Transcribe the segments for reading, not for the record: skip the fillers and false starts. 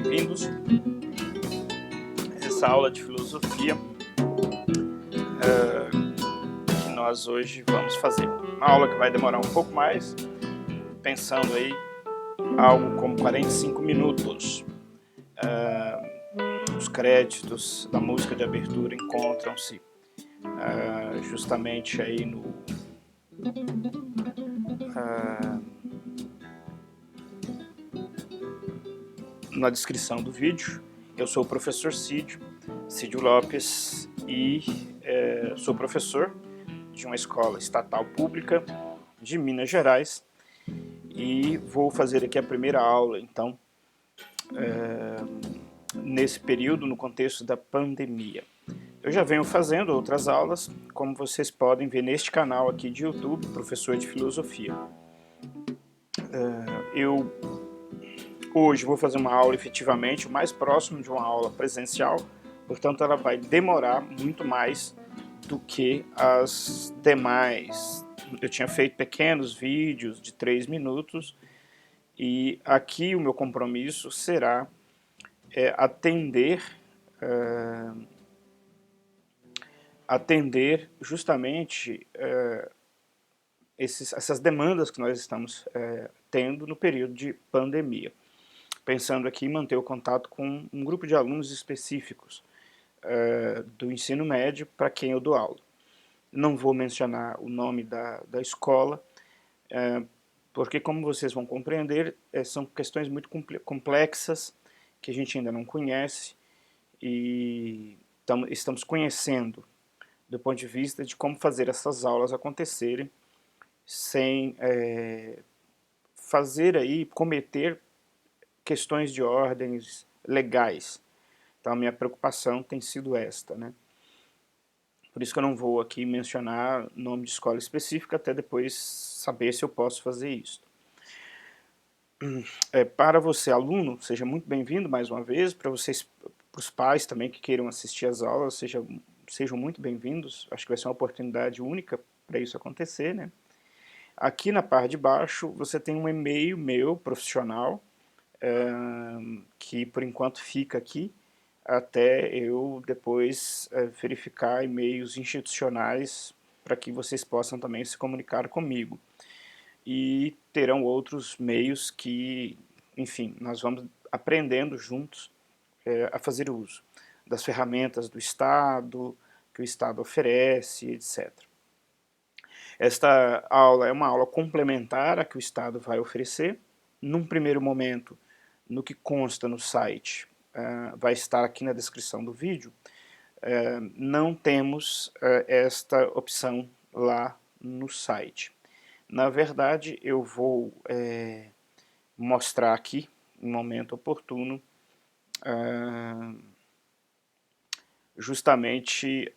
bem-vindos. Essa aula de filosofia que nós hoje vamos fazer. Uma aula que vai demorar um pouco mais, pensando aí algo como 45 minutos. Os créditos da música de abertura encontram-se justamente aí na descrição do vídeo. Eu sou o professor Cídio Lopes e sou professor de uma escola estatal pública de Minas Gerais e vou fazer aqui a primeira aula, então, nesse período, no contexto da pandemia. Eu já venho fazendo outras aulas, como vocês podem ver neste canal aqui de YouTube, Professor de Filosofia. Eu hoje vou fazer uma aula efetivamente o mais próximo de uma aula presencial, portanto ela vai demorar muito mais do que as demais. Eu tinha feito pequenos vídeos de 3 minutos e aqui o meu compromisso será atender justamente essas demandas que nós estamos tendo no período de pandemia. Pensando aqui em manter o contato com um grupo de alunos específicos do ensino médio para quem eu dou aula. Não vou mencionar o nome da escola, porque, como vocês vão compreender, são questões muito complexas que a gente ainda não conhece e estamos conhecendo do ponto de vista de como fazer essas aulas acontecerem sem cometer questões de ordens legais. Então a minha preocupação tem sido esta, né? Por isso que eu não vou aqui mencionar nome de escola específica, até depois saber se eu posso fazer isso. Para você, aluno, seja muito bem-vindo mais uma vez. Para vocês, para os pais também que queiram assistir às aulas, sejam muito bem-vindos. Acho que vai ser uma oportunidade única para isso acontecer, né? Aqui na parte de baixo você tem um e-mail meu profissional, que por enquanto fica aqui, até eu depois verificar e-mails institucionais para que vocês possam também se comunicar comigo. E terão outros meios que, enfim, nós vamos aprendendo juntos a fazer uso das ferramentas do Estado, que o Estado oferece, etc. Esta aula é uma aula complementar à que o Estado vai oferecer. Num primeiro momento, no que consta no site, vai estar aqui na descrição do vídeo, não temos esta opção lá no site. Na verdade, eu vou mostrar aqui, em momento oportuno, justamente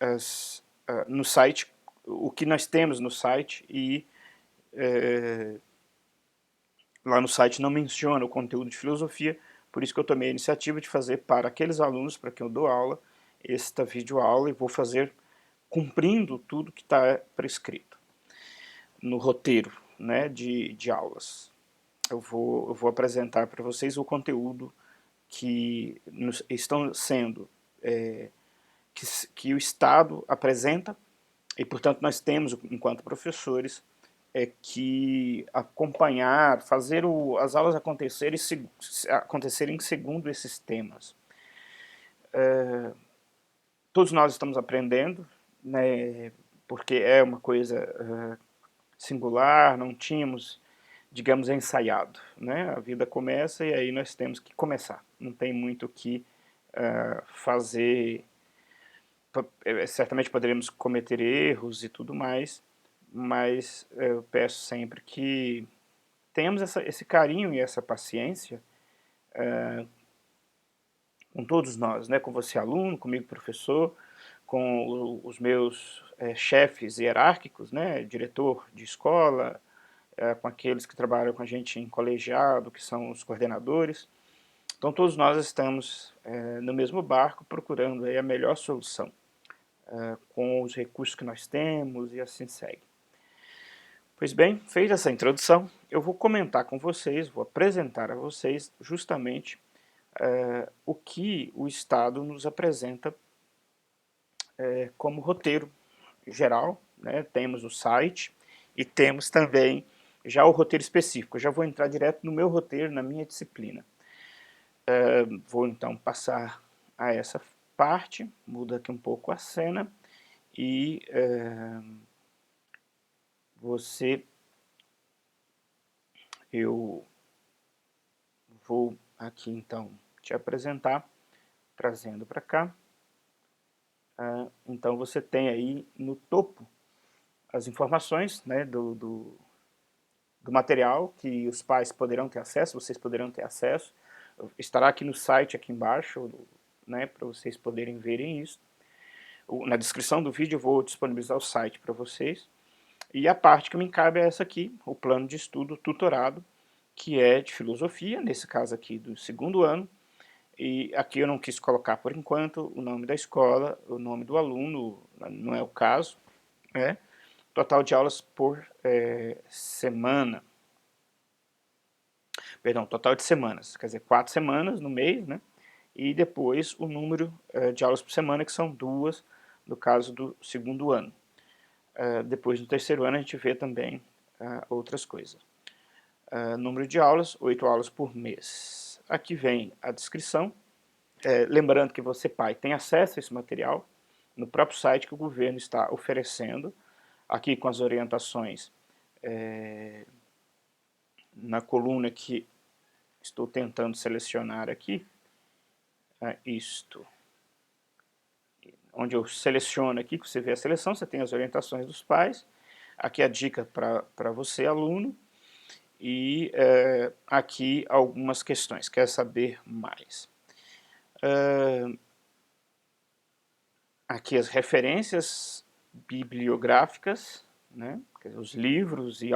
no site, o que nós temos no site, e lá no site não menciona o conteúdo de filosofia, por isso que eu tomei a iniciativa de fazer para aqueles alunos para quem eu dou aula, esta videoaula, e vou fazer cumprindo tudo que está prescrito no roteiro, né, de aulas. Eu vou apresentar para vocês o conteúdo que estão sendo, que o Estado apresenta, e portanto nós temos, enquanto professores, que acompanhar, fazer as aulas acontecerem segundo esses temas. Todos nós estamos aprendendo, né, porque é uma coisa singular, não tínhamos, digamos, ensaiado, né? A vida começa e aí nós temos que começar, não tem muito o que fazer. Certamente poderemos cometer erros e tudo mais, mas eu peço sempre que tenhamos esse carinho e essa paciência com todos nós, né? Com você, aluno, comigo, professor, com os meus chefes hierárquicos, né? Diretor de escola, com aqueles que trabalham com a gente em colegiado, que são os coordenadores. Então todos nós estamos no mesmo barco, procurando aí a melhor solução, com os recursos que nós temos, e assim segue. Pois bem, feita essa introdução, eu vou comentar com vocês, vou apresentar a vocês justamente o que o Estado nos apresenta como roteiro geral, né? Temos o site e temos também já o roteiro específico. Eu já vou entrar direto no meu roteiro, na minha disciplina. Vou então passar a essa parte, muda aqui um pouco a cena e eu vou aqui então te apresentar, trazendo para cá. Então você tem aí no topo as informações, né, do material que os pais poderão ter acesso, vocês poderão ter acesso. Estará aqui no site, aqui embaixo, né, para vocês poderem verem isso. Na descrição do vídeo eu vou disponibilizar o site para vocês. E a parte que me cabe é essa aqui, o plano de estudo tutorado, que é de filosofia, nesse caso aqui do 2º ano. E aqui eu não quis colocar por enquanto o nome da escola, o nome do aluno, não é o caso, né? Total de aulas por semana. Perdão, total de semanas, quer dizer, 4 semanas no mês, né? E depois o número de aulas por semana, que são 2, no caso do 2º ano. Depois do 3º ano a gente vê também outras coisas. Número de aulas, 8 aulas por mês. Aqui vem a descrição. Lembrando que você, pai, tem acesso a esse material no próprio site que o governo está oferecendo, aqui com as orientações na coluna que estou tentando selecionar aqui, isto, onde eu seleciono aqui, que você vê a seleção, você tem as orientações dos pais, aqui a dica para você, aluno, e aqui algumas questões, quer saber mais. Aqui as referências bibliográficas, né, os livros e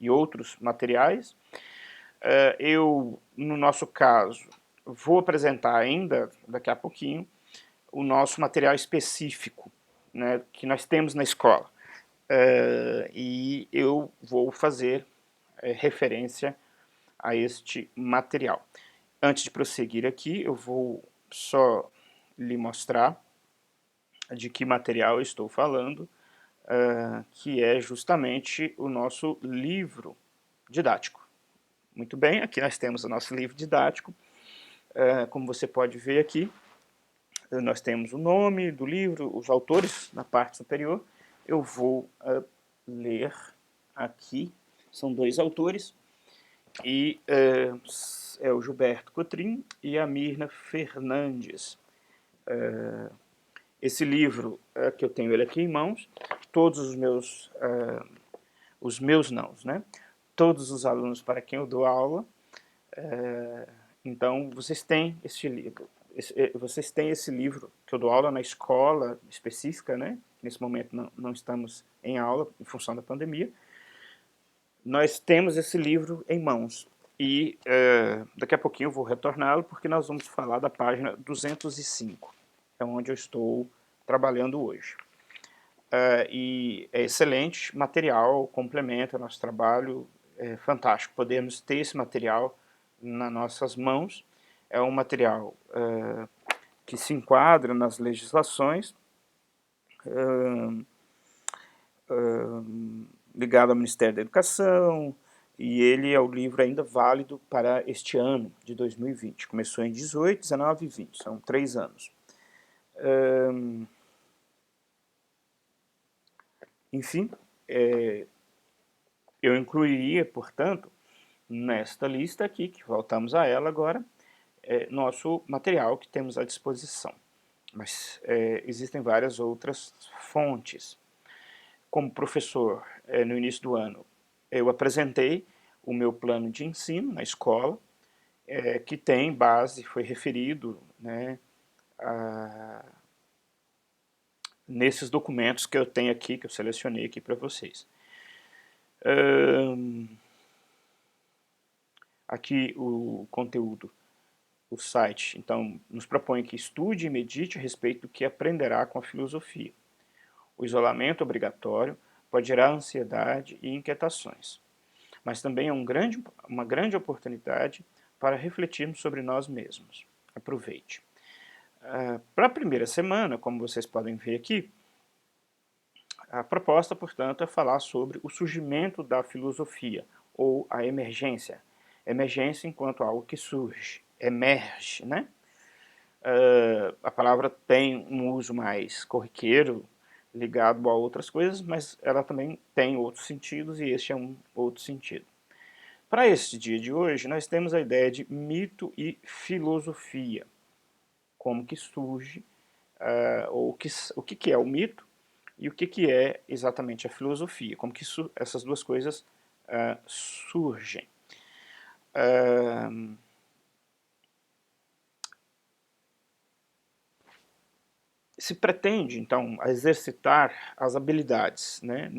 outros materiais. Eu, no nosso caso, vou apresentar ainda, daqui a pouquinho, o nosso material específico, né, que nós temos na escola. E eu vou fazer referência a este material. Antes de prosseguir aqui, eu vou só lhe mostrar de que material eu estou falando, que é justamente o nosso livro didático. Muito bem, aqui nós temos o nosso livro didático. Como você pode ver aqui, nós temos o nome do livro, os autores na parte superior. Eu vou ler aqui, são 2 autores, e é o Gilberto Cotrim e a Mirna Fernandes. Esse livro, que eu tenho ele aqui em mãos, todos os meus não, né? Todos os alunos para quem eu dou aula, então vocês têm esse livro. Vocês têm esse livro que eu dou aula na escola específica, né? Nesse momento não estamos em aula, em função da pandemia. Nós temos esse livro em mãos e daqui a pouquinho eu vou retorná-lo porque nós vamos falar da página 205, é onde eu estou trabalhando hoje. E é excelente material, complementa o nosso trabalho, é fantástico podermos ter esse material nas nossas mãos. É um material que se enquadra nas legislações ligado ao Ministério da Educação, e ele é o livro ainda válido para este ano de 2020. Começou em 18, 19 e 20, são 3 anos. Enfim, eu incluiria, portanto, nesta lista aqui, que voltamos a ela agora, nosso material que temos à disposição. Mas existem várias outras fontes. Como professor, no início do ano, eu apresentei o meu plano de ensino na escola, que tem base, foi referido, né, nesses documentos que eu tenho aqui, que eu selecionei aqui para vocês. Aqui o conteúdo, o site, então, nos propõe que estude e medite a respeito do que aprenderá com a filosofia. O isolamento obrigatório pode gerar ansiedade e inquietações, mas também é uma grande oportunidade para refletirmos sobre nós mesmos. Aproveite. Para a primeira semana, como vocês podem ver aqui, a proposta, portanto, é falar sobre o surgimento da filosofia, ou a emergência. Emergência enquanto algo que surge, emerge, né? A palavra tem um uso mais corriqueiro, ligado a outras coisas, mas ela também tem outros sentidos e este é um outro sentido. Para este dia de hoje, nós temos a ideia de mito e filosofia. Como que surge, ou o que é o mito e o que é exatamente a filosofia. Como que essas duas coisas surgem. Se pretende, então, exercitar as habilidades, né,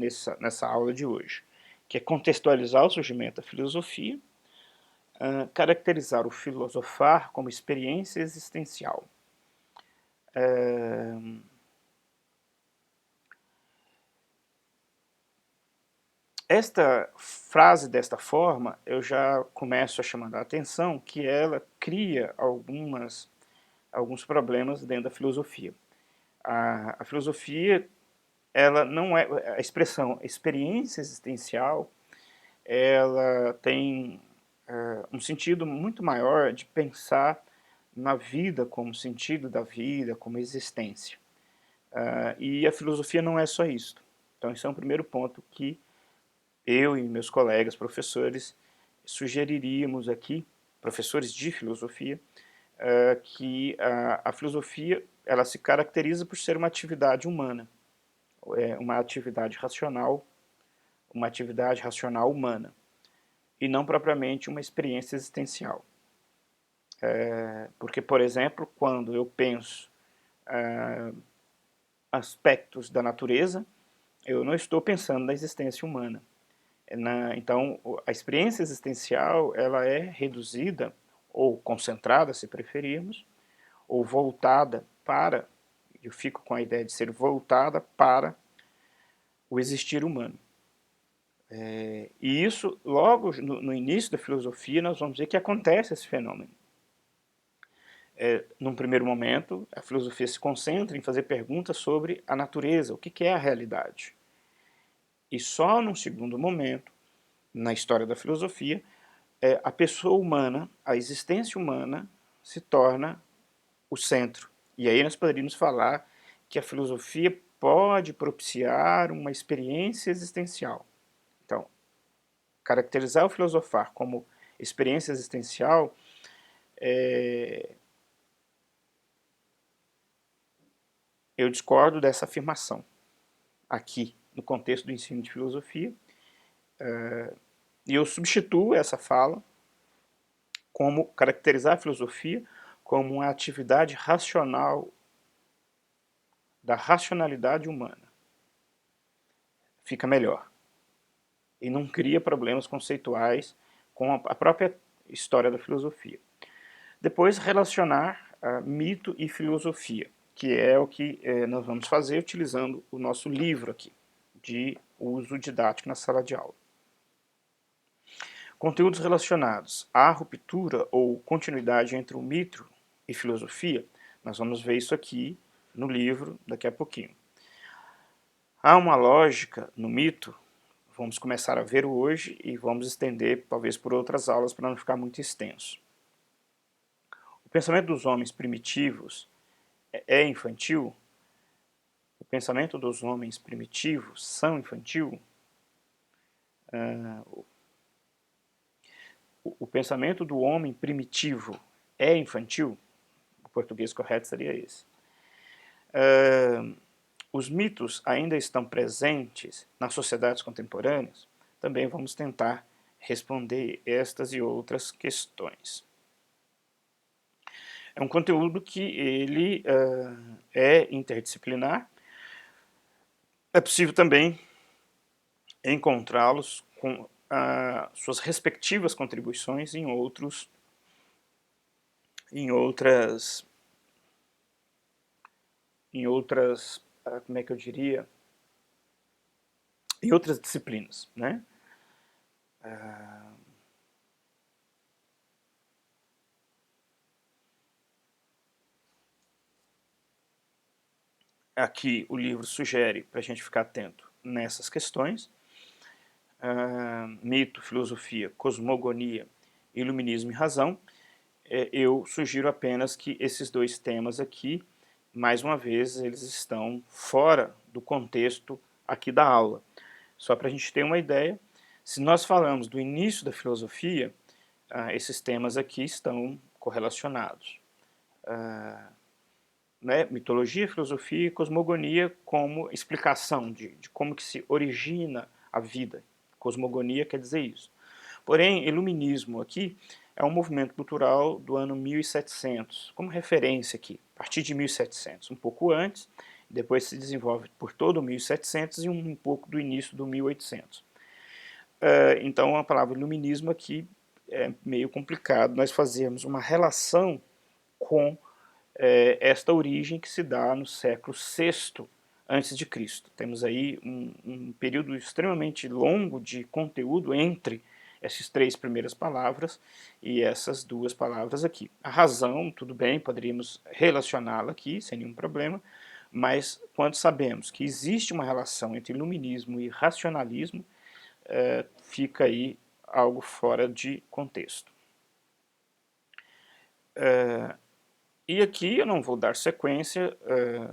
nessa aula de hoje, que é contextualizar o surgimento da filosofia, caracterizar o filosofar como experiência existencial. Esta frase, desta forma, eu já começo a chamar a atenção que ela cria alguns problemas dentro da filosofia. A filosofia, ela não é, a expressão experiência existencial, ela tem um sentido muito maior de pensar na vida como sentido da vida, como existência. E a filosofia não é só isso. Então esse é um primeiro ponto que eu e meus colegas professores sugeriríamos aqui, professores de filosofia, que a filosofia ela se caracteriza por ser uma atividade humana, uma atividade racional humana, e não propriamente uma experiência existencial. Porque, por exemplo, quando eu penso aspectos da natureza, eu não estou pensando na existência humana. Então, a experiência existencial ela é reduzida, ou concentrada, se preferirmos, ou voltada para, eu fico com a ideia de ser voltada para o existir humano. E isso, logo no início da filosofia, nós vamos ver que acontece esse fenômeno. Num primeiro momento, a filosofia se concentra em fazer perguntas sobre a natureza, o que é a realidade. E só num segundo momento, na história da filosofia, a pessoa humana, a existência humana, se torna o centro. E aí nós poderíamos falar que a filosofia pode propiciar uma experiência existencial. Então, caracterizar o filosofar como experiência existencial eu discordo dessa afirmação aqui, no contexto do ensino de filosofia, e eu substituo essa fala como caracterizar a filosofia como uma atividade racional da racionalidade humana. Fica melhor. E não cria problemas conceituais com a própria história da filosofia. Depois, relacionar mito e filosofia, que é o que nós vamos fazer utilizando o nosso livro aqui, de uso didático na sala de aula. Conteúdos relacionados à ruptura ou continuidade entre o mito e filosofia, nós vamos ver isso aqui no livro daqui a pouquinho. Há uma lógica no mito, vamos começar a ver hoje e vamos estender talvez por outras aulas para não ficar muito extenso. O pensamento dos homens primitivos é infantil? O pensamento dos homens primitivos são infantil? O pensamento do homem primitivo é infantil? O português correto seria esse. Os mitos ainda estão presentes nas sociedades contemporâneas? Também vamos tentar responder estas e outras questões. É um conteúdo que ele é interdisciplinar. É possível também encontrá-los com suas respectivas contribuições em outras, como é que eu diria, em outras disciplinas, né? Aqui o livro sugere para a gente ficar atento nessas questões. Mito, filosofia, cosmogonia, iluminismo e razão. Eu sugiro apenas que esses dois temas aqui, mais uma vez, eles estão fora do contexto aqui da aula. Só para a gente ter uma ideia, se nós falamos do início da filosofia, esses temas aqui estão correlacionados. Né? Mitologia, filosofia e cosmogonia como explicação de como que se origina a vida. Cosmogonia quer dizer isso. Porém, iluminismo aqui é um movimento cultural do ano 1700, como referência aqui, a partir de 1700, um pouco antes, depois se desenvolve por todo o 1700 e um pouco do início do 1800. Então, a palavra iluminismo aqui é meio complicado nós fazermos uma relação com esta origem que se dá no século VI antes de Cristo. Temos aí um período extremamente longo de conteúdo entre essas três primeiras palavras e essas duas palavras aqui. A razão, tudo bem, poderíamos relacioná-la aqui sem nenhum problema, mas quando sabemos que existe uma relação entre iluminismo e racionalismo, fica aí algo fora de contexto. E aqui eu não vou dar sequência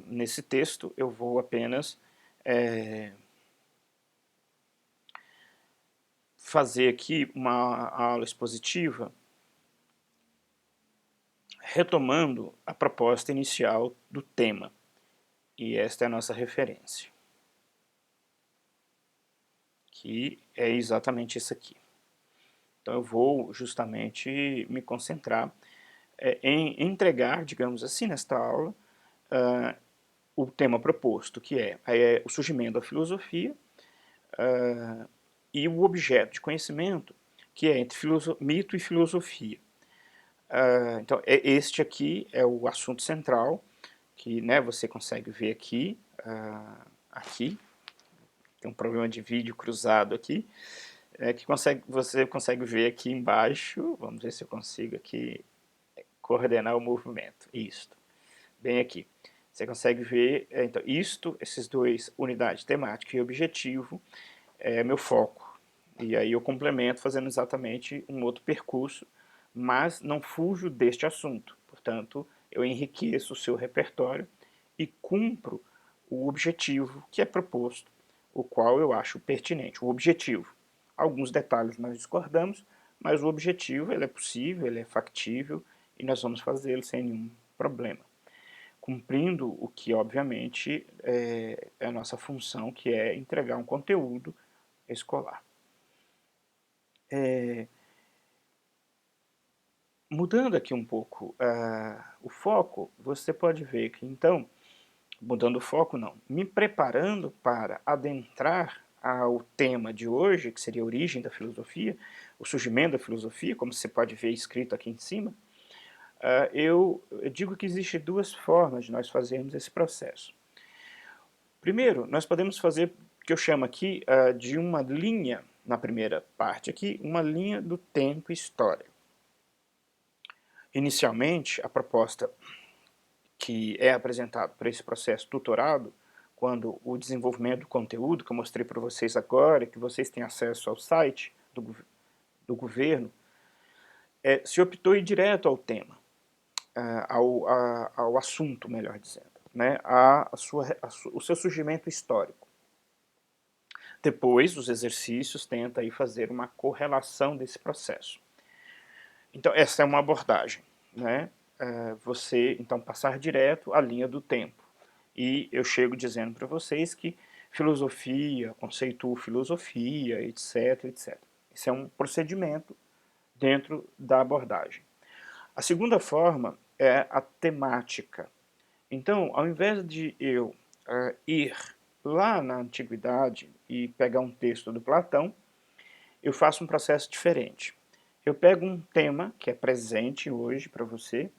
nesse texto, eu vou apenas fazer aqui uma aula expositiva retomando a proposta inicial do tema. E esta é a nossa referência, que é exatamente isso aqui. Então eu vou justamente me concentrar em entregar, digamos assim, nesta aula, o tema proposto, que é o surgimento da filosofia, e o objeto de conhecimento, que é entre mito e filosofia. Então, este aqui é o assunto central, que né, você consegue ver aqui, aqui, tem um problema de vídeo cruzado aqui, que você consegue ver aqui embaixo, vamos ver se eu consigo aqui coordenar o movimento, isto, bem aqui. Você consegue ver, então, esses dois, unidade temática e objetivo, é meu foco. E aí eu complemento fazendo exatamente um outro percurso, mas não fujo deste assunto. Portanto, eu enriqueço o seu repertório e cumpro o objetivo que é proposto, o qual eu acho pertinente. O objetivo. Alguns detalhes nós discordamos, mas o objetivo ele é possível, ele é factível e nós vamos fazê-lo sem nenhum problema. Cumprindo o que, obviamente, é a nossa função, que é entregar um conteúdo escolar. Mudando aqui um pouco o foco, você pode ver que, então, mudando o foco não, me preparando para adentrar ao tema de hoje, que seria a origem da filosofia, o surgimento da filosofia, como você pode ver escrito aqui em cima, eu digo que existem duas formas de nós fazermos esse processo. Primeiro, nós podemos fazer o que eu chamo aqui de uma linha, na primeira parte aqui, uma linha do tempo e história. Inicialmente, a proposta que é apresentada para esse processo tutorado, quando o desenvolvimento do conteúdo, que eu mostrei para vocês agora, que vocês têm acesso ao site do governo, se optou ir direto ao tema, ao assunto, melhor dizendo, né, o seu surgimento histórico. Depois, os exercícios tentam aí fazer uma correlação desse processo. Então, essa é uma abordagem, né? Você, então, passar direto à linha do tempo. E eu chego dizendo para vocês que filosofia, conceituo filosofia, etc, etc. Isso é um procedimento dentro da abordagem. A segunda forma é a temática. Então, ao invés de eu ir lá na antiguidade e pegar um texto do Platão, eu faço um processo diferente. Eu pego um tema que é presente hoje para você,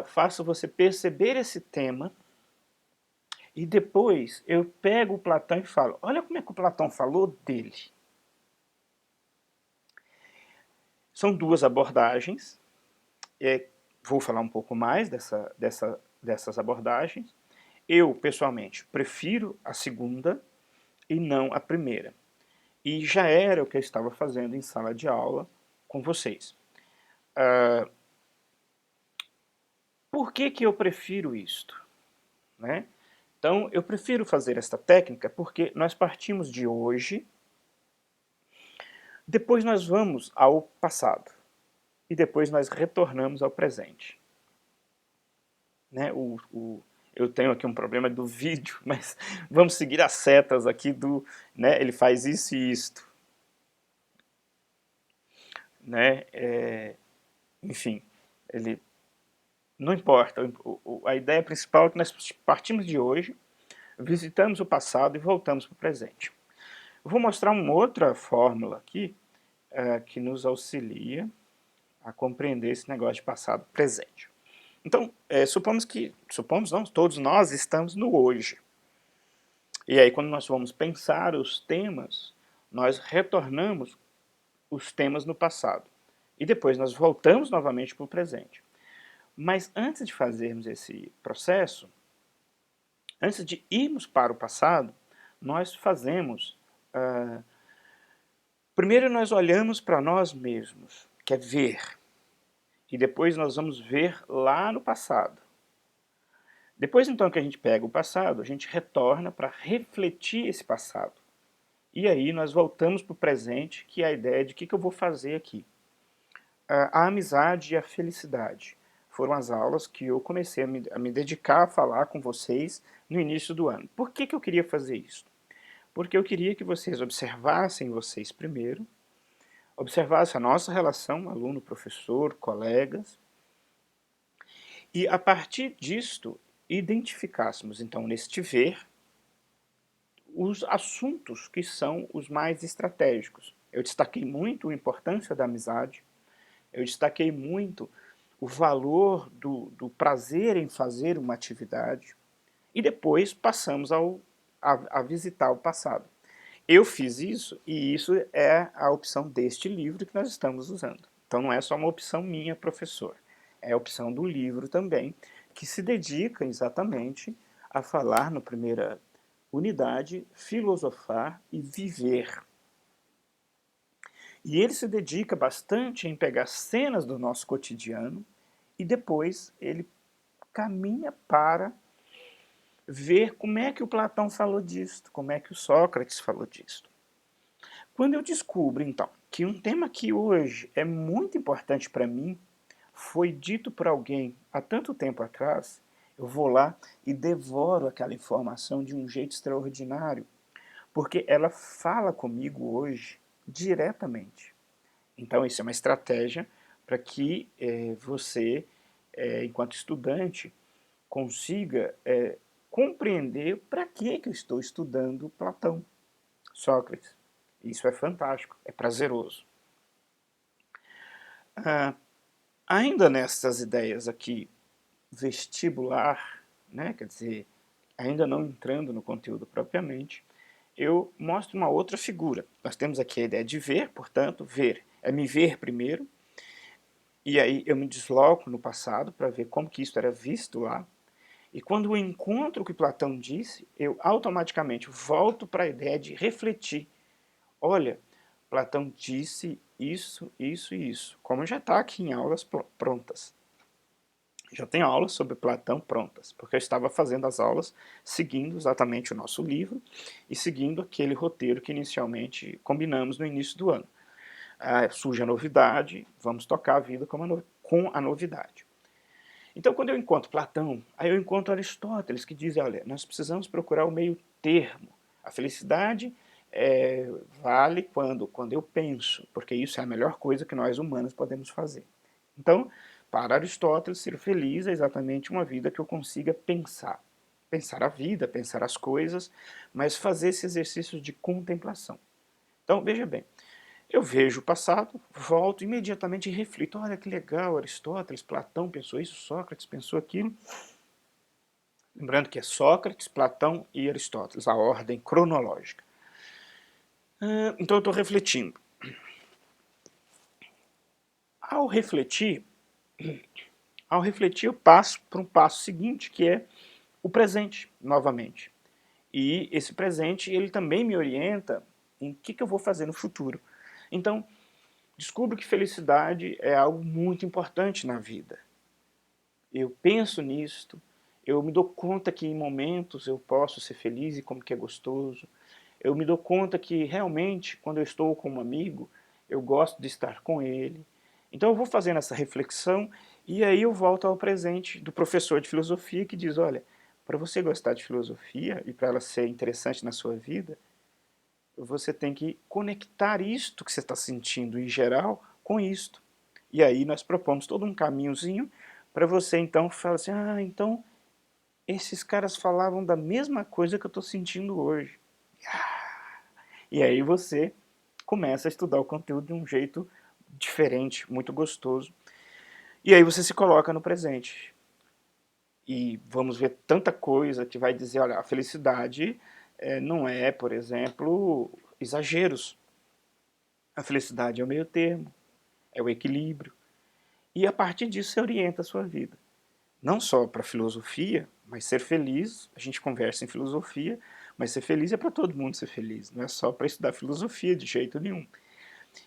faço você perceber esse tema e depois eu pego o Platão e falo, olha como é que o Platão falou dele. São duas abordagens, vou falar um pouco mais dessas abordagens, Eu, pessoalmente, prefiro a segunda e não a primeira. E já era o que eu estava fazendo em sala de aula com vocês. Por que que eu prefiro isto? Né? Então, eu prefiro fazer esta técnica porque nós partimos de hoje, depois nós vamos ao passado e depois nós retornamos ao presente. Né? Eu tenho aqui um problema do vídeo, mas vamos seguir as setas aqui do... Né? Ele faz isso e isto. Né? Enfim, ele... Não importa, a ideia principal é que nós partimos de hoje, visitamos o passado e voltamos para o presente. Eu vou mostrar uma outra fórmula aqui que nos auxilia a compreender esse negócio de passado e presente. Então, supomos não, todos nós estamos no hoje. E aí quando nós vamos pensar os temas, nós retornamos os temas no passado. E depois nós voltamos novamente para o presente. Mas antes de fazermos esse processo, antes de irmos para o passado, nós fazemos... primeiro nós olhamos para nós mesmos, que é ver. E depois nós vamos ver lá no passado. Depois então que a gente pega o passado, a gente retorna para refletir esse passado. E aí nós voltamos para o presente, que é a ideia de o que eu vou fazer aqui. A amizade e a felicidade foram as aulas que eu comecei a me dedicar a falar com vocês no início do ano. Por que eu queria fazer isso? Porque eu queria que vocês observassem vocês primeiro, observassem a nossa relação, aluno, professor, colegas, e a partir disto identificássemos, então, neste ver, os assuntos que são os mais estratégicos. Eu destaquei muito a importância da amizade, eu destaquei muito o valor do prazer em fazer uma atividade, e depois passamos a visitar o passado. Eu fiz isso, e isso é a opção deste livro que nós estamos usando. Então não é só uma opção minha, professor, é a opção do livro também, que se dedica exatamente a falar na primeira unidade, filosofar e viver. E ele se dedica bastante em pegar cenas do nosso cotidiano e depois ele caminha para ver como é que o Platão falou disto, como é que o Sócrates falou disto. Quando eu descubro, então, que um tema que hoje é muito importante para mim foi dito por alguém há tanto tempo atrás, eu vou lá e devoro aquela informação de um jeito extraordinário, porque ela fala comigo hoje diretamente. Então isso é uma estratégia para que você, enquanto estudante, consiga compreender para que eu estou estudando Platão, Sócrates. Isso é fantástico, é prazeroso. Ainda nessas ideias aqui vestibular, né, quer dizer, ainda não entrando no conteúdo propriamente, eu mostro uma outra figura. Nós temos aqui a ideia de ver, portanto, ver é me ver primeiro, e aí eu me desloco no passado para ver como que isso era visto lá, e quando eu encontro o que Platão disse, eu automaticamente volto para a ideia de refletir. Olha, Platão disse isso, isso e isso, como já está aqui em aulas prontas. Já tem aulas sobre Platão prontas, porque eu estava fazendo as aulas seguindo exatamente o nosso livro e seguindo aquele roteiro que inicialmente combinamos no início do ano. Surge a novidade, vamos tocar a vida com a novidade. Então, quando eu encontro Platão, aí eu encontro Aristóteles, que diz, olha, nós precisamos procurar o meio termo. A felicidade vale quando eu penso, porque isso é a melhor coisa que nós humanos podemos fazer. Então, para Aristóteles, ser feliz é exatamente uma vida que eu consiga pensar. Pensar a vida, pensar as coisas, mas fazer esse exercício de contemplação. Então, veja bem, eu vejo o passado, volto imediatamente e reflito, olha que legal, Aristóteles, Platão pensou isso, Sócrates pensou aquilo. Lembrando que é Sócrates, Platão e Aristóteles, a ordem cronológica. Então eu estou refletindo. Ao refletir eu passo para um passo seguinte, que é o presente, novamente. E esse presente, ele também me orienta em o que eu vou fazer no futuro. Então, descubro que felicidade é algo muito importante na vida. Eu penso nisto, eu me dou conta que em momentos eu posso ser feliz e como que é gostoso. Eu me dou conta que realmente, quando eu estou com um amigo, eu gosto de estar com ele. Então eu vou fazendo essa reflexão e aí eu volto ao presente do professor de filosofia que diz, olha, para você gostar de filosofia e para ela ser interessante na sua vida, você tem que conectar isto que você está sentindo em geral com isto. E aí nós propomos todo um caminhozinho para você então falar assim, ah, então esses caras falavam da mesma coisa que eu estou sentindo hoje. E aí você começa a estudar o conteúdo de um jeito diferente, muito gostoso. E aí você se coloca no presente. E vamos ver tanta coisa que vai dizer, olha, a felicidade não é, por exemplo, exageros. A felicidade é o meio termo, é o equilíbrio. E a partir disso você orienta a sua vida. Não só para a filosofia, mas ser feliz, a gente conversa em filosofia, mas ser feliz é para todo mundo ser feliz, não é só para estudar filosofia de jeito nenhum.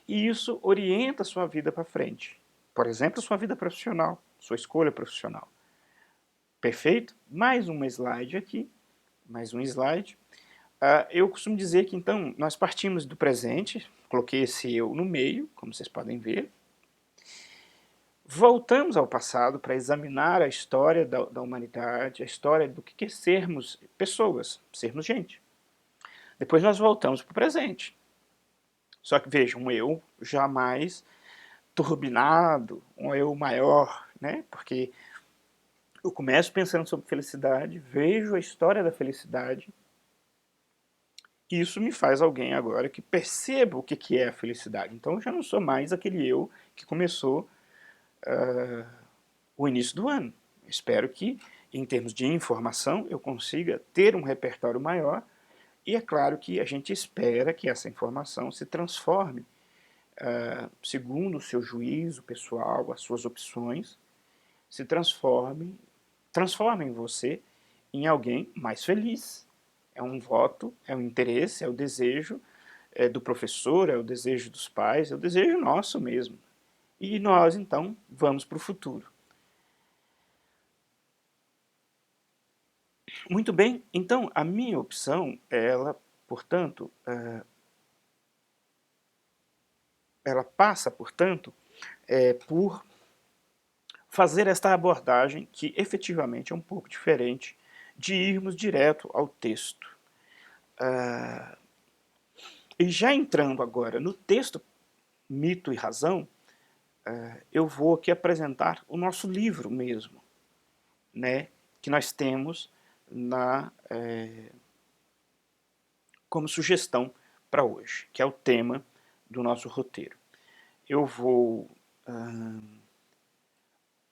E isso orienta a sua vida para frente. Por exemplo, sua vida profissional, sua escolha profissional. Perfeito? Mais uma slide aqui, mais um slide. Eu costumo dizer que então nós partimos do presente, coloquei esse eu no meio, como vocês podem ver. Voltamos ao passado para examinar a história da humanidade, a história do que é sermos pessoas, sermos gente. Depois nós voltamos para o presente. Só que veja, um eu jamais turbinado, um eu maior, né? Porque eu começo pensando sobre felicidade, vejo a história da felicidade, e isso me faz alguém agora que perceba o que é a felicidade. Então eu já não sou mais aquele eu que começou o início do ano. Espero que, em termos de informação, eu consiga ter um repertório maior, e é claro que a gente espera que essa informação se transforme segundo o seu juízo pessoal, as suas opções, se transformem você em alguém mais feliz. É um voto, é um interesse, é o desejo do professor, é o desejo dos pais, é o desejo nosso mesmo. E nós, então, vamos para o futuro. Muito bem, então a minha opção, ela, portanto, ela passa, portanto, por fazer esta abordagem que efetivamente é um pouco diferente de irmos direto ao texto. E já entrando agora no texto Mito e Razão, eu vou aqui apresentar o nosso livro mesmo, né, que nós temos como sugestão para hoje, que é o tema do nosso roteiro. Eu vou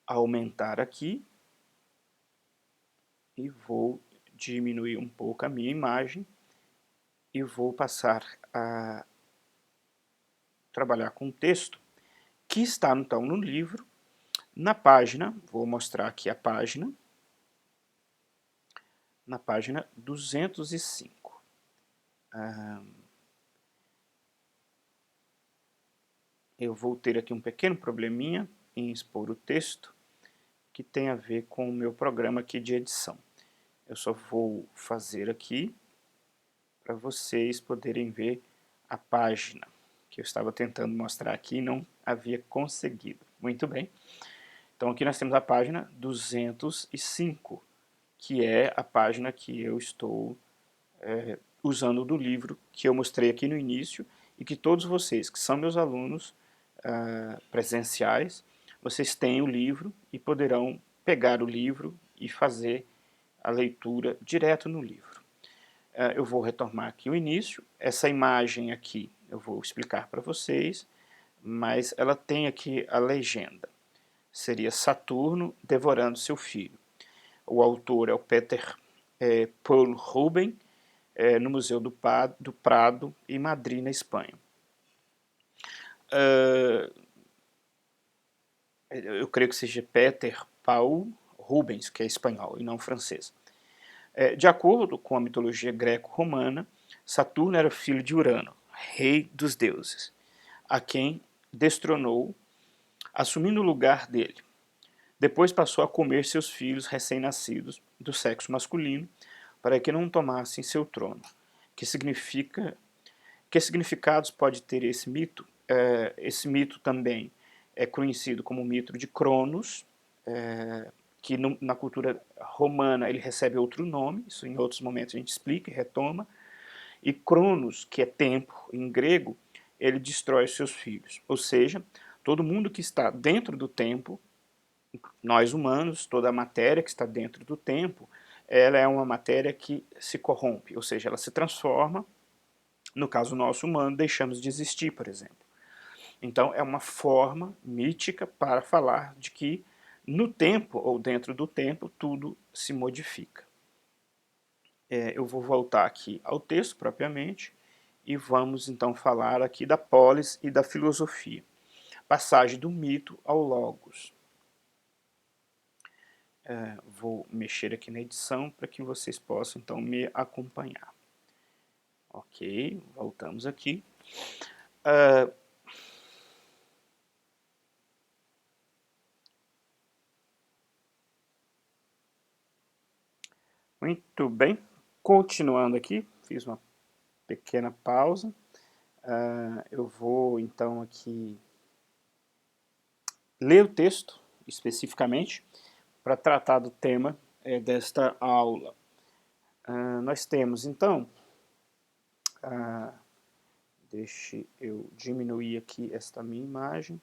aumentar aqui e vou diminuir um pouco a minha imagem e vou passar a trabalhar com o texto que está então no livro, na página, vou mostrar aqui a página, na página 205. Eu vou ter aqui um pequeno probleminha em expor o texto que tem a ver com o meu programa aqui de edição. Eu só vou fazer aqui para vocês poderem ver a página que eu estava tentando mostrar aqui e não havia conseguido. Muito bem. Então aqui nós temos a página 205, que é a página que eu estou usando do livro que eu mostrei aqui no início e que todos vocês que são meus alunos presenciais, vocês têm o livro e poderão pegar o livro e fazer a leitura direto no livro. Eu vou retomar aqui o início. Essa imagem aqui eu vou explicar para vocês, mas ela tem aqui a legenda. Seria Saturno devorando seu filho. O autor é o Peter Paul Rubens, no Museu do Prado, em Madrid, na Espanha. Eu creio que seja Peter Paul Rubens, que é espanhol e não francês. De acordo com a mitologia greco-romana, Saturno era filho de Urano, rei dos deuses, a quem destronou, assumindo o lugar dele. Depois passou a comer seus filhos recém-nascidos do sexo masculino, para que não tomassem seu trono. Que significados pode ter esse mito? Esse mito também é conhecido como o mito de Cronos, que na cultura romana ele recebe outro nome, isso em outros momentos a gente explica e retoma. E Cronos, que é tempo em grego, ele destrói os seus filhos. Ou seja, todo mundo que está dentro do tempo, nós humanos, toda a matéria que está dentro do tempo, ela é uma matéria que se corrompe, ou seja, ela se transforma. No caso nosso humano, deixamos de existir, por exemplo. Então é uma forma mítica para falar de que no tempo, ou dentro do tempo, tudo se modifica. Eu vou voltar aqui ao texto propriamente, e vamos então falar aqui da polis e da filosofia. Passagem do mito ao logos. Vou mexer aqui na edição para que vocês possam então me acompanhar. Ok, voltamos aqui. Muito bem, continuando aqui, fiz uma pequena pausa. Eu vou então aqui ler o texto especificamente para tratar do tema desta aula. Nós temos então, deixe eu diminuir aqui esta minha imagem.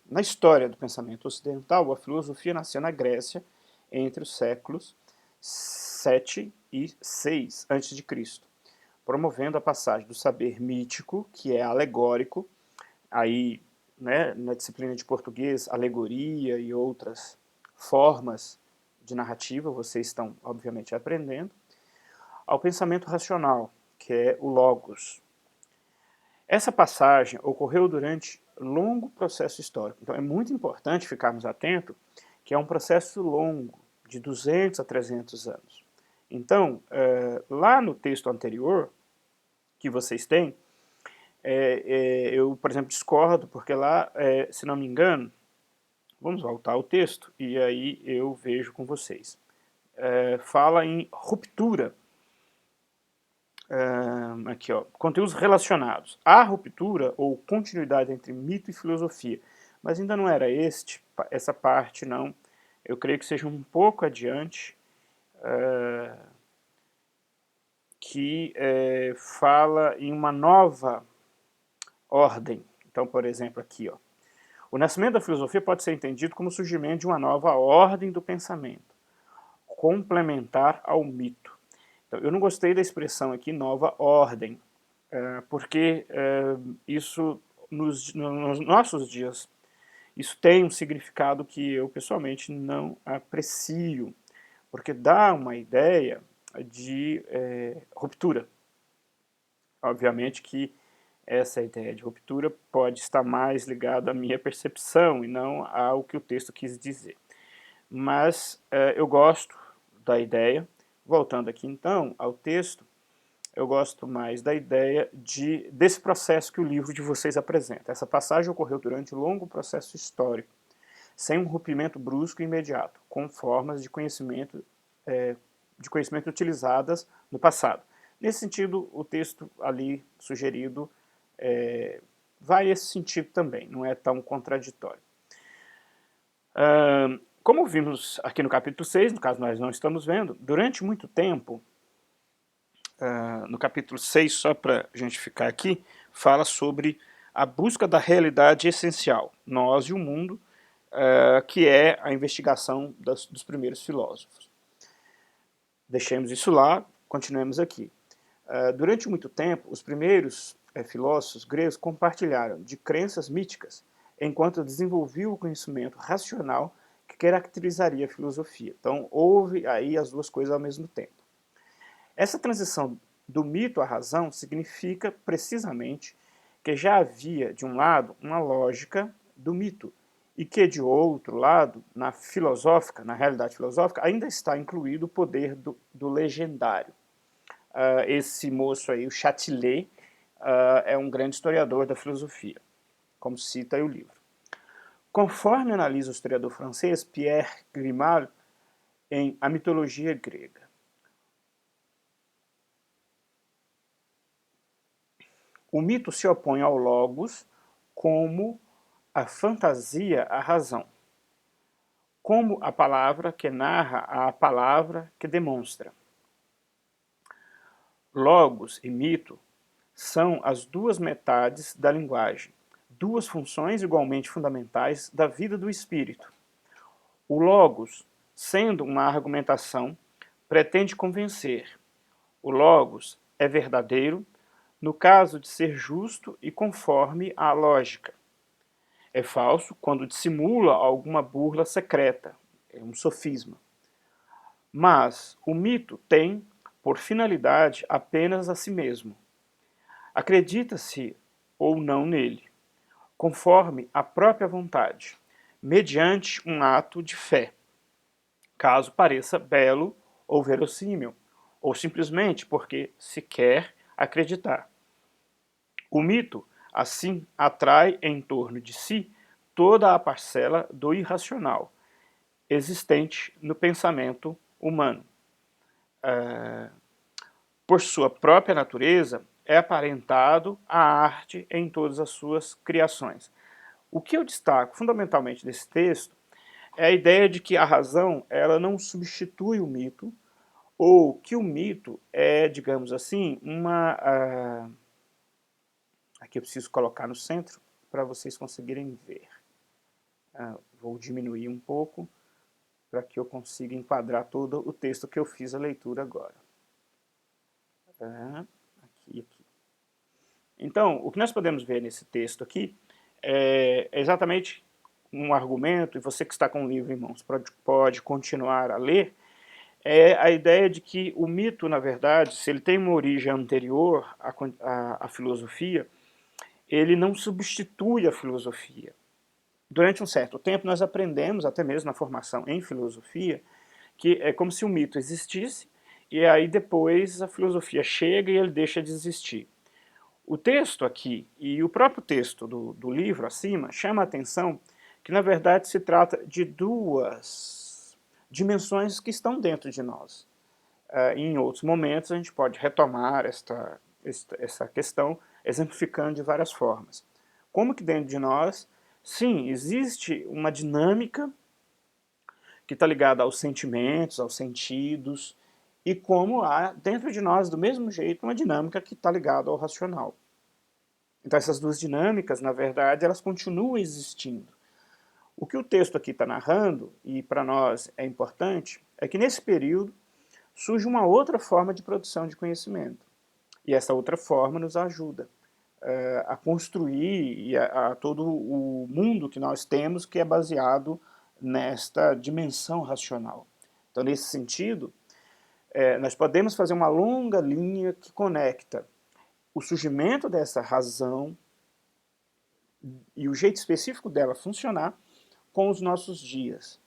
Na história do pensamento ocidental, a filosofia nasceu na Grécia entre os séculos 7 e 6 a.C., promovendo a passagem do saber mítico, que é alegórico, aí, né, na disciplina de português, alegoria e outras formas de narrativa, vocês estão, obviamente, aprendendo, ao pensamento racional, que é o logos. Essa passagem ocorreu durante longo processo histórico, então é muito importante ficarmos atentos que é um processo longo, de 200 a 300 anos. Então, lá no texto anterior que vocês têm, eu, por exemplo, discordo, porque lá, se não me engano, vamos voltar ao texto e aí eu vejo com vocês. Fala em ruptura. Aqui, ó, conteúdos relacionados. Há ruptura ou continuidade entre mito e filosofia, mas ainda não era essa parte não. Eu creio que seja um pouco adiante, que fala em uma nova ordem. Então, por exemplo, aqui, ó, o nascimento da filosofia pode ser entendido como o surgimento de uma nova ordem do pensamento, complementar ao mito. Então, eu não gostei da expressão aqui, nova ordem, porque isso, nos nossos dias, isso tem um significado que eu, pessoalmente, não aprecio, porque dá uma ideia de ruptura. Obviamente que essa ideia de ruptura pode estar mais ligada à minha percepção e não ao que o texto quis dizer. Mas eu gosto da ideia, voltando aqui então ao texto, eu gosto mais da ideia desse processo que o livro de vocês apresenta. Essa passagem ocorreu durante um longo processo histórico, sem um rompimento brusco e imediato, com formas de conhecimento utilizadas no passado. Nesse sentido, o texto ali sugerido vai esse sentido também, não é tão contraditório. Como vimos aqui no capítulo 6, no caso nós não estamos vendo, durante muito tempo, no capítulo 6, só para a gente ficar aqui, fala sobre a busca da realidade essencial, nós e o mundo, que é a investigação dos primeiros filósofos. Deixemos isso lá, continuemos aqui. Durante muito tempo, os primeiros filósofos gregos compartilharam de crenças míticas, enquanto desenvolviam o conhecimento racional que caracterizaria a filosofia. Então, houve aí as duas coisas ao mesmo tempo. Essa transição do mito à razão significa precisamente que já havia, de um lado, uma lógica do mito e que, de outro lado, na filosófica, na realidade filosófica, ainda está incluído o poder do legendário. Esse moço aí, o Châtelet, é um grande historiador da filosofia, como cita aí o livro. Conforme analisa o historiador francês Pierre Grimald em A Mitologia Grega. O mito se opõe ao logos como a fantasia à razão, como a palavra que narra a palavra que demonstra. Logos e mito são as duas metades da linguagem, duas funções igualmente fundamentais da vida do espírito. O logos, sendo uma argumentação, pretende convencer. O logos é verdadeiro no caso de ser justo e conforme à lógica. É falso quando dissimula alguma burla secreta, é um sofisma. Mas o mito tem, por finalidade, apenas a si mesmo. Acredita-se ou não nele, conforme a própria vontade, mediante um ato de fé, caso pareça belo ou verossímil, ou simplesmente porque se quer acreditar. O mito, assim, atrai em torno de si toda a parcela do irracional existente no pensamento humano. Por sua própria natureza, é aparentado a arte em todas as suas criações. O que eu destaco fundamentalmente desse texto é a ideia de que a razão ela não substitui o mito, ou que o mito é, digamos assim, aqui eu preciso colocar no centro para vocês conseguirem ver. Vou diminuir um pouco para que eu consiga enquadrar todo o texto que eu fiz a leitura agora. Aqui. Então, o que nós podemos ver nesse texto aqui é exatamente um argumento, e você que está com o livro em mãos pode continuar a ler, é a ideia de que o mito, na verdade, se ele tem uma origem anterior à filosofia, ele não substitui a filosofia. Durante um certo tempo, nós aprendemos, até mesmo na formação em filosofia, que é como se o mito existisse, e aí depois a filosofia chega e ele deixa de existir. O texto aqui, e o próprio texto do livro acima, chama a atenção que, na verdade, se trata de duas dimensões que estão dentro de nós. Em outros momentos, a gente pode retomar essa questão, exemplificando de várias formas. Como que dentro de nós, sim, existe uma dinâmica que está ligada aos sentimentos, aos sentidos, e como há dentro de nós, do mesmo jeito, uma dinâmica que está ligada ao racional. Então essas duas dinâmicas, na verdade, elas continuam existindo. O que o texto aqui está narrando, e para nós é importante, é que nesse período surge uma outra forma de produção de conhecimento. E essa outra forma nos ajuda a construir e a todo o mundo que nós temos, que é baseado nesta dimensão racional. Então, nesse sentido, nós podemos fazer uma longa linha que conecta o surgimento dessa razão e o jeito específico dela funcionar com os nossos dias.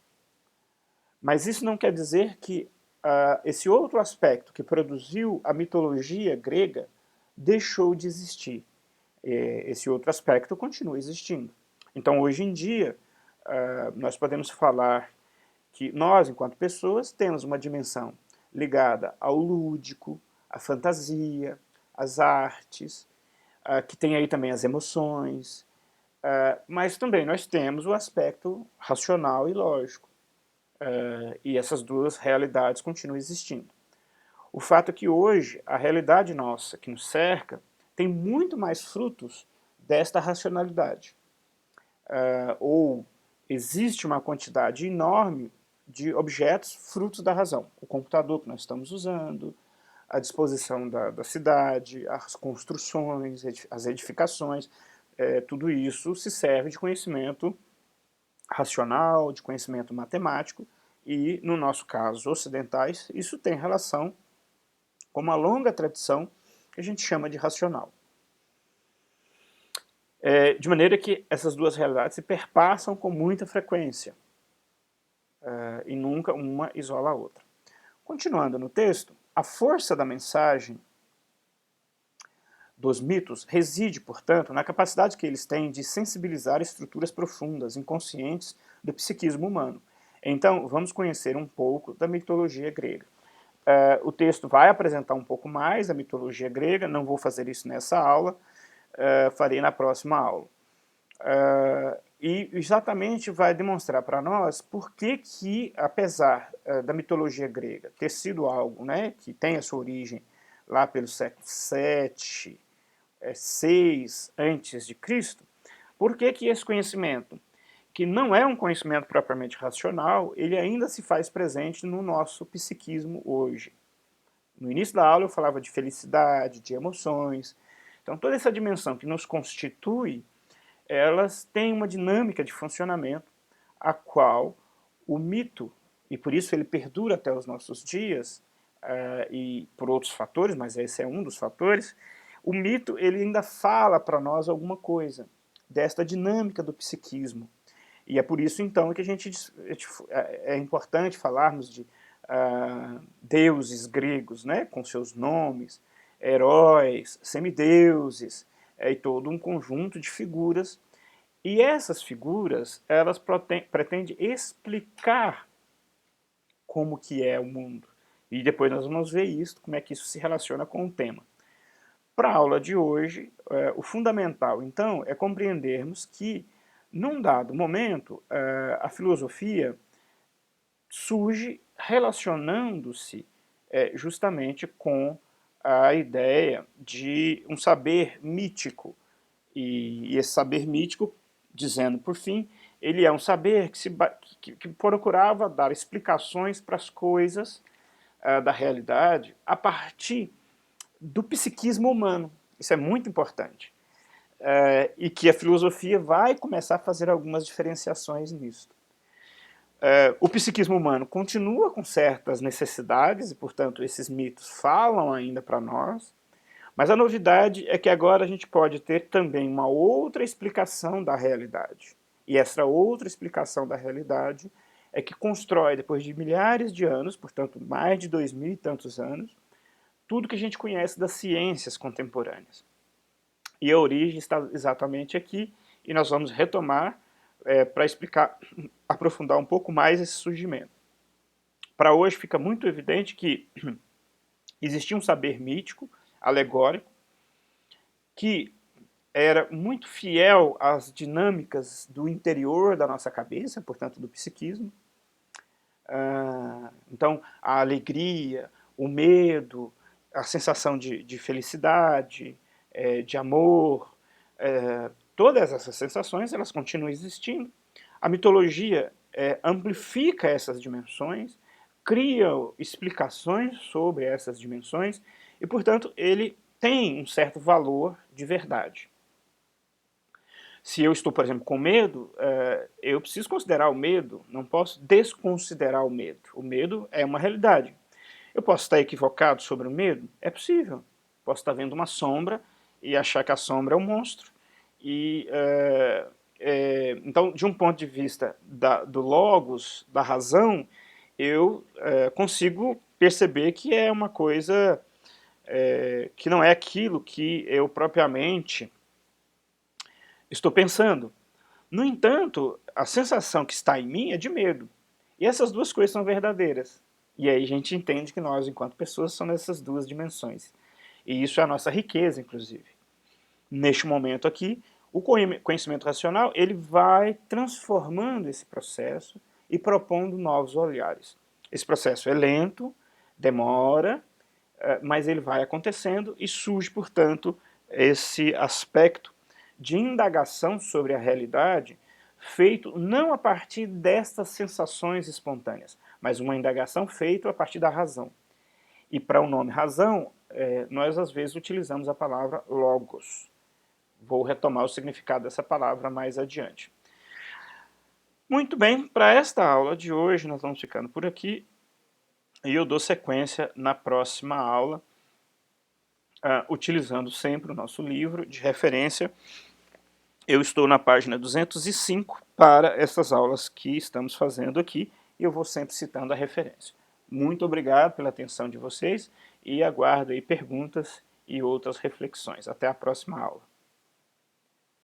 Mas isso não quer dizer que esse outro aspecto que produziu a mitologia grega deixou de existir. Esse outro aspecto continua existindo. Então, hoje em dia, nós podemos falar que nós, enquanto pessoas, temos uma dimensão ligada ao lúdico, à fantasia, às artes, que tem aí também as emoções, mas também nós temos o aspecto racional e lógico. E essas duas realidades continuam existindo. O fato é que hoje a realidade nossa que nos cerca tem muito mais frutos desta racionalidade. Ou existe uma quantidade enorme de objetos frutos da razão. O computador que nós estamos usando, a disposição da cidade, as construções, as edificações, tudo isso se serve de conhecimento racional, de conhecimento matemático, e, no nosso caso, ocidentais, isso tem relação com uma longa tradição que a gente chama de racional. de maneira que essas duas realidades se perpassam com muita frequência, e nunca uma isola a outra. Continuando no texto, a força da mensagem dos mitos reside, portanto, na capacidade que eles têm de sensibilizar estruturas profundas, inconscientes do psiquismo humano. Então, vamos conhecer um pouco da mitologia grega. O texto vai apresentar um pouco mais da mitologia grega, não vou fazer isso nessa aula, farei na próxima aula. E exatamente vai demonstrar para nós por que apesar da mitologia grega ter sido algo, né, que tem a sua origem lá pelo século VII, 6 antes de Cristo, por que esse conhecimento, que não é um conhecimento propriamente racional, ele ainda se faz presente no nosso psiquismo hoje? No início da aula eu falava de felicidade, de emoções. Então toda essa dimensão que nos constitui, elas têm uma dinâmica de funcionamento a qual o mito, e por isso ele perdura até os nossos dias, e por outros fatores, mas esse é um dos fatores, o mito ele ainda fala para nós alguma coisa desta dinâmica do psiquismo. E é por isso, então, que é importante falarmos de deuses gregos, né, com seus nomes, heróis, semideuses, e todo um conjunto de figuras. E essas figuras, elas pretendem explicar como que é o mundo. E depois nós vamos ver isso, como é que isso se relaciona com o tema. Para a aula de hoje, o fundamental, então, é compreendermos que, num dado momento, a filosofia surge relacionando-se justamente com a ideia de um saber mítico. E esse saber mítico, dizendo por fim, ele é um saber que procurava dar explicações para as coisas da realidade a partir do psiquismo humano. Isso é muito importante. E que a filosofia vai começar a fazer algumas diferenciações nisso. O psiquismo humano continua com certas necessidades, e portanto esses mitos falam ainda para nós, mas a novidade é que agora a gente pode ter também uma outra explicação da realidade. E essa outra explicação da realidade é que constrói, depois de milhares de anos, portanto mais de 2000 e tantos anos, tudo que a gente conhece das ciências contemporâneas. E a origem está exatamente aqui, e nós vamos retomar para explicar, aprofundar um pouco mais esse surgimento. Para hoje fica muito evidente que existia um saber mítico, alegórico, que era muito fiel às dinâmicas do interior da nossa cabeça, portanto do psiquismo. Então a alegria, o medo, a sensação de felicidade, de amor, todas essas sensações elas continuam existindo. A mitologia amplifica essas dimensões, cria explicações sobre essas dimensões e, portanto, ele tem um certo valor de verdade. Se eu estou, por exemplo, com medo, eu preciso considerar o medo, não posso desconsiderar o medo. O medo é uma realidade. Eu posso estar equivocado sobre o medo? É possível. Posso estar vendo uma sombra e achar que a sombra é um monstro. Então, de um ponto de vista do logos, da razão, eu consigo perceber que é uma coisa que não é aquilo que eu propriamente estou pensando. No entanto, a sensação que está em mim é de medo. E essas duas coisas são verdadeiras. E aí a gente entende que nós, enquanto pessoas, somos nessas duas dimensões. E isso é a nossa riqueza, inclusive. Neste momento aqui, o conhecimento racional ele vai transformando esse processo e propondo novos olhares. Esse processo é lento, demora, mas ele vai acontecendo e surge, portanto, esse aspecto de indagação sobre a realidade feito não a partir destas sensações espontâneas, mas uma indagação feita a partir da razão. E para o nome razão, nós às vezes utilizamos a palavra logos. Vou retomar o significado dessa palavra mais adiante. Muito bem, para esta aula de hoje nós vamos ficando por aqui e eu dou sequência na próxima aula, utilizando sempre o nosso livro de referência, eu estou na página 205 para essas aulas que estamos fazendo aqui, e eu vou sempre citando a referência. Muito obrigado pela atenção de vocês e aguardo aí perguntas e outras reflexões. Até a próxima aula.